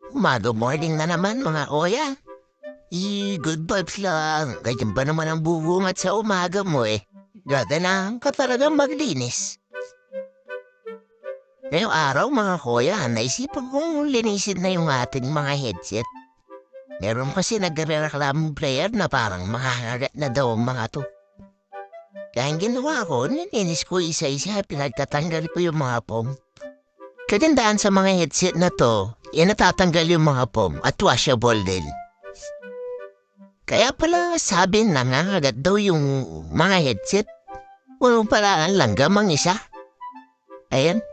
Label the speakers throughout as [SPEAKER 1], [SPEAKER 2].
[SPEAKER 1] Umaga morning na naman mga kuya. Good vibes lang. Ganyan ba naman ang bubungat sa umaga mo eh? Gaganahan ka talagang maglinis. Ngayong araw mga kuya, naisipan kong linisin na yung ating mga headset. Meron kasi nagre-reklamong player na parang makakagat na daw ang mga to. Kaya ang ginawa ko, nilinis ko isa-isa, pinagtatanggal ko yung mga foam. Kagandaan sa mga headset na to, natatanggal yung mga foam at washable din. Kaya pala sabi na nangangagat daw yung mga headset. Walang pala ang langgam ang isa. Ayan,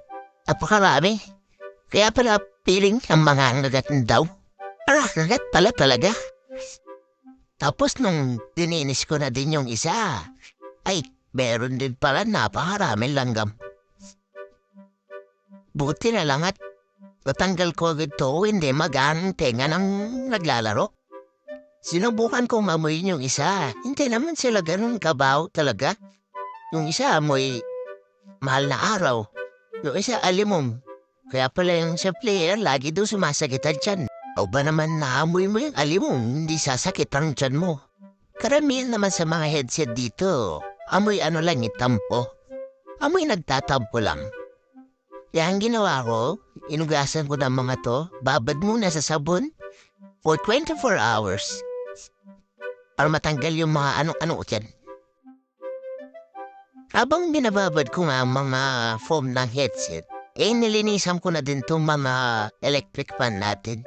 [SPEAKER 1] napakarami. Kaya pala piling ang mga ngagat daw. Ngagat pala talaga. Tapos nung dininis ko na din yung isa, ay meron din pala napakaraming langgam. Buti na lang at natanggal ko agad to, hindi magaan tenga ng naglalaro. Sinubukan kong amoyin yung isa, hindi naman sila ganun kabaw talaga. Yung isa amoy mahal na araw, yung isa alimong. Kaya pala yung sa player lagi doon sumasakitan tiyan. O ba naman naamoy mo yung alimong, hindi sasakit ang tiyan mo. Karamihan naman sa mga headset dito, amoy ano lang tampo. Amoy nagtatampo lang. Kaya ang ginawa ko, inugasan ko ng mga to, babad muna sa sabon for 24 hours. Para matanggal yung mga ano-ano dyan. Habang binababad ko nga ang mga foam ng headset, nilinisan ko na din itong mga electric fan natin.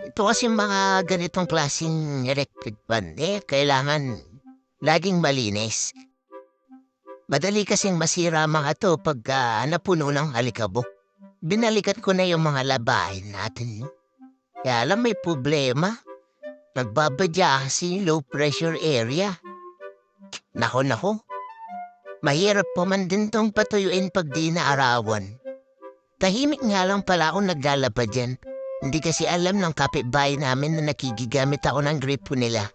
[SPEAKER 1] Ito kasi mga ganitong klaseng electric fan, kailangan laging malinis. Madali kasing masira mga to pagka napuno ng alikabok. Binalikan ko na yung mga labahin natin. Kaya alam may problema. Nagbabadya kasi low pressure area. Nako. Mahirap pa man din tong patuyuin pag di naarawan. Tahimik nga lang pala akong naglalaba dyan. Hindi kasi alam ng kapitbahay namin na nakikigamit ako ng gripo nila.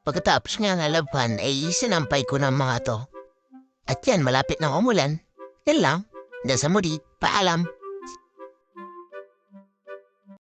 [SPEAKER 1] Pagkatapos nga nalaban ay sinampay ko ng mga to. At yan malapit ng umulan. Yan lang. Nasa muli, paalam.